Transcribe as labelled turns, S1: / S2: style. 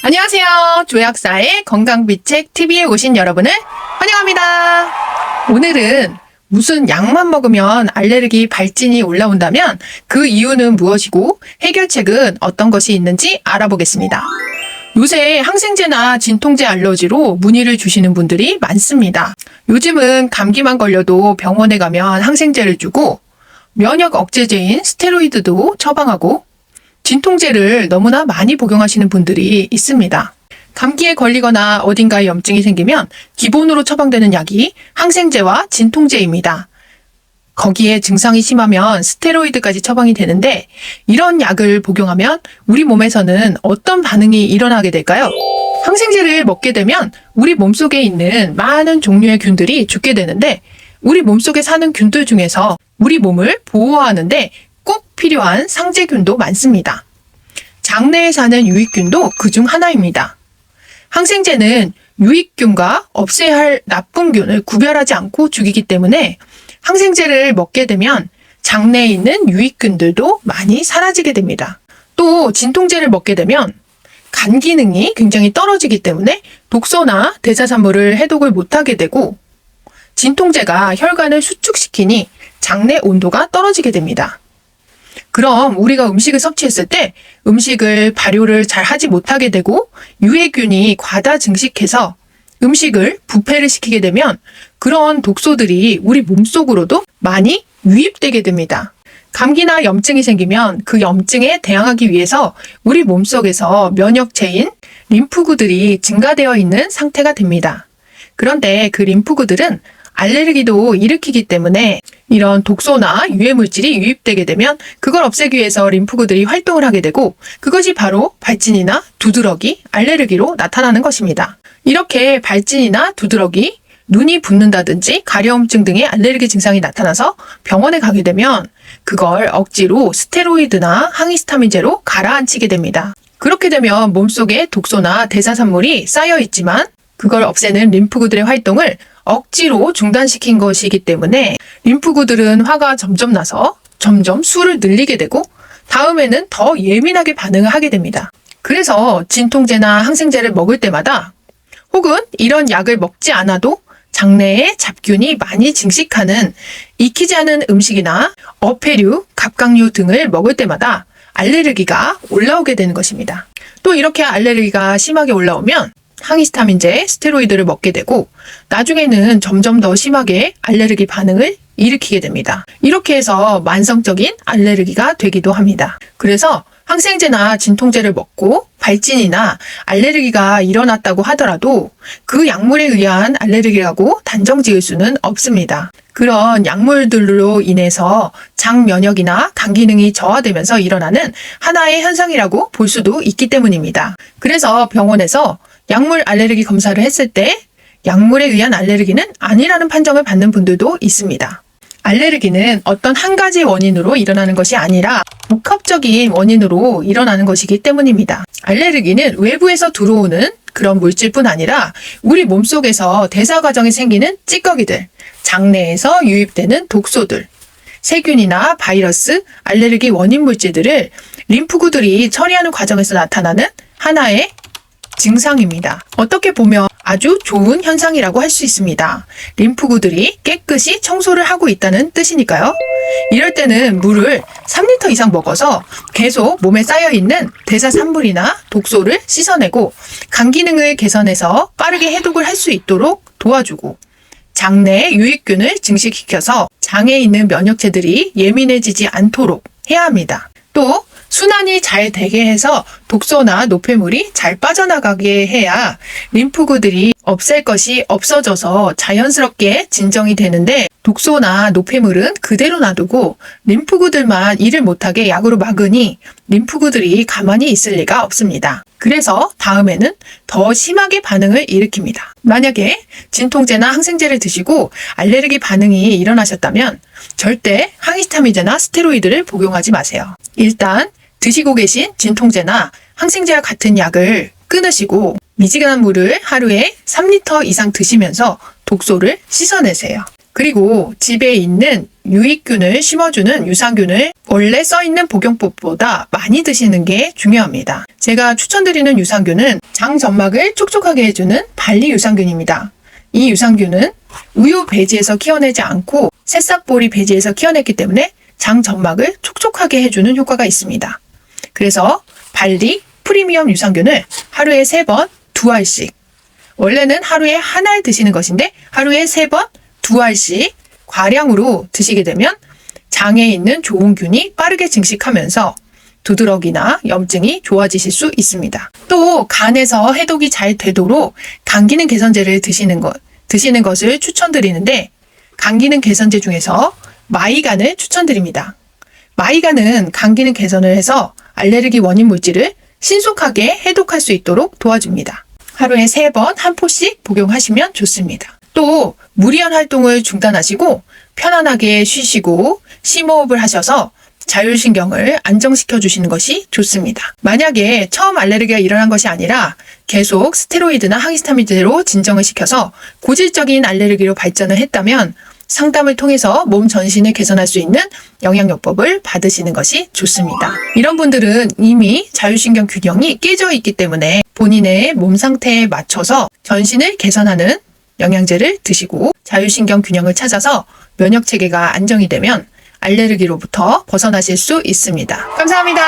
S1: 안녕하세요. 조약사의 건강비책 TV에 오신 여러분을 환영합니다. 오늘은 무슨 약만 먹으면 알레르기 발진이 올라온다면 그 이유는 무엇이고 해결책은 어떤 것이 있는지 알아보겠습니다. 요새 항생제나 진통제 알러지로 문의를 주시는 분들이 많습니다. 요즘은 감기만 걸려도 병원에 가면 항생제를 주고 면역 억제제인 스테로이드도 처방하고 진통제를 너무나 많이 복용하시는 분들이 있습니다. 감기에 걸리거나 어딘가에 염증이 생기면 기본으로 처방되는 약이 항생제와 진통제입니다. 거기에 증상이 심하면 스테로이드까지 처방이 되는데 이런 약을 복용하면 우리 몸에서는 어떤 반응이 일어나게 될까요? 항생제를 먹게 되면 우리 몸속에 있는 많은 종류의 균들이 죽게 되는데 우리 몸속에 사는 균들 중에서 우리 몸을 보호하는데 꼭 필요한 상재균도 많습니다. 장내에 사는 유익균도 그중 하나입니다. 항생제는 유익균과 없애야 할 나쁜균을 구별하지 않고 죽이기 때문에 항생제를 먹게 되면 장내에 있는 유익균들도 많이 사라지게 됩니다. 또 진통제를 먹게 되면 간 기능이 굉장히 떨어지기 때문에 독소나 대사산물을 해독을 못하게 되고 진통제가 혈관을 수축시키니 장내 온도가 떨어지게 됩니다. 그럼 우리가 음식을 섭취했을 때 음식을 발효를 잘 하지 못하게 되고 유해균이 과다 증식해서 음식을 부패를 시키게 되면 그런 독소들이 우리 몸속으로도 많이 유입되게 됩니다. 감기나 염증이 생기면 그 염증에 대항하기 위해서 우리 몸속에서 면역체인 림프구들이 증가되어 있는 상태가 됩니다. 그런데 그 림프구들은 알레르기도 일으키기 때문에 이런 독소나 유해물질이 유입되게 되면 그걸 없애기 위해서 림프구들이 활동을 하게 되고 그것이 바로 발진이나 두드러기, 알레르기로 나타나는 것입니다. 이렇게 발진이나 두드러기, 눈이 붓는다든지 가려움증 등의 알레르기 증상이 나타나서 병원에 가게 되면 그걸 억지로 스테로이드나 항히스타민제로 가라앉히게 됩니다. 그렇게 되면 몸속에 독소나 대사산물이 쌓여 있지만 그걸 없애는 림프구들의 활동을 억지로 중단시킨 것이기 때문에 림프구들은 화가 점점 나서 점점 수를 늘리게 되고 다음에는 더 예민하게 반응을 하게 됩니다. 그래서 진통제나 항생제를 먹을 때마다 혹은 이런 약을 먹지 않아도 장내에 잡균이 많이 증식하는 익히지 않은 음식이나 어패류, 갑각류 등을 먹을 때마다 알레르기가 올라오게 되는 것입니다. 또 이렇게 알레르기가 심하게 올라오면 항히스타민제, 스테로이드를 먹게 되고 나중에는 점점 더 심하게 알레르기 반응을 일으키게 됩니다. 이렇게 해서 만성적인 알레르기가 되기도 합니다. 그래서 항생제나 진통제를 먹고 발진이나 알레르기가 일어났다고 하더라도 그 약물에 의한 알레르기라고 단정 지을 수는 없습니다. 그런 약물들로 인해서 장 면역이나 간 기능이 저하되면서 일어나는 하나의 현상이라고 볼 수도 있기 때문입니다. 그래서 병원에서 약물 알레르기 검사를 했을 때 약물에 의한 알레르기는 아니라는 판정을 받는 분들도 있습니다. 알레르기는 어떤 한 가지 원인으로 일어나는 것이 아니라 복합적인 원인으로 일어나는 것이기 때문입니다. 알레르기는 외부에서 들어오는 그런 물질뿐 아니라 우리 몸속에서 대사 과정에 생기는 찌꺼기들, 장내에서 유입되는 독소들, 세균이나 바이러스, 알레르기 원인 물질들을 림프구들이 처리하는 과정에서 나타나는 하나의 증상입니다. 어떻게 보면 아주 좋은 현상이라고 할 수 있습니다. 림프구들이 깨끗이 청소를 하고 있다는 뜻이니까요. 이럴 때는 물을 3리터 이상 먹어서 계속 몸에 쌓여있는 대사산물이나 독소를 씻어내고 간 기능을 개선해서 빠르게 해독을 할 수 있도록 도와주고 장내에 유익균을 증식시켜서 장에 있는 면역체들이 예민해지지 않도록 해야 합니다. 또 순환이 잘 되게 해서 독소나 노폐물이 잘 빠져나가게 해야 림프구들이 없앨 것이 없어져서 자연스럽게 진정이 되는데 독소나 노폐물은 그대로 놔두고 림프구들만 일을 못하게 약으로 막으니 림프구들이 가만히 있을 리가 없습니다. 그래서 다음에는 더 심하게 반응을 일으킵니다. 만약에 진통제나 항생제를 드시고 알레르기 반응이 일어나셨다면 절대 항히스타민제나 스테로이드를 복용하지 마세요. 일단 드시고 계신 진통제나 항생제와 같은 약을 끊으시고 미지근한 물을 하루에 3리터 이상 드시면서 독소를 씻어내세요. 그리고 집에 있는 유익균을 심어주는 유산균을 원래 써있는 복용법보다 많이 드시는 게 중요합니다. 제가 추천드리는 유산균은 장 점막을 촉촉하게 해주는 발리 유산균입니다. 이 유산균은 우유 배지에서 키워내지 않고 새싹보리 배지에서 키워냈기 때문에 장 점막을 촉촉하게 해주는 효과가 있습니다. 그래서 발리 프리미엄 유산균을 하루에 3번 2알씩, 원래는 하루에 1알 드시는 것인데 하루에 3번 2알씩 과량으로 드시게 되면 장에 있는 좋은 균이 빠르게 증식하면서 두드러기나 염증이 좋아지실 수 있습니다. 또 간에서 해독이 잘 되도록 간 기능 개선제를 드시는 것을 추천드리는데, 간 기능 개선제 중에서 마이간을 추천드립니다. 마이간은 간 기능 개선을 해서 알레르기 원인 물질을 신속하게 해독할 수 있도록 도와줍니다. 하루에 3번 한 포씩 복용하시면 좋습니다. 또 무리한 활동을 중단하시고 편안하게 쉬시고 심호흡을 하셔서 자율신경을 안정시켜 주시는 것이 좋습니다. 만약에 처음 알레르기가 일어난 것이 아니라 계속 스테로이드나 항히스타민제로 진정을 시켜서 고질적인 알레르기로 발전을 했다면 상담을 통해서 몸 전신을 개선할 수 있는 영양요법을 받으시는 것이 좋습니다. 이런 분들은 이미 자율신경 균형이 깨져 있기 때문에 본인의 몸 상태에 맞춰서 전신을 개선하는 영양제를 드시고 자율신경 균형을 찾아서 면역체계가 안정이 되면 알레르기로부터 벗어나실 수 있습니다. 감사합니다.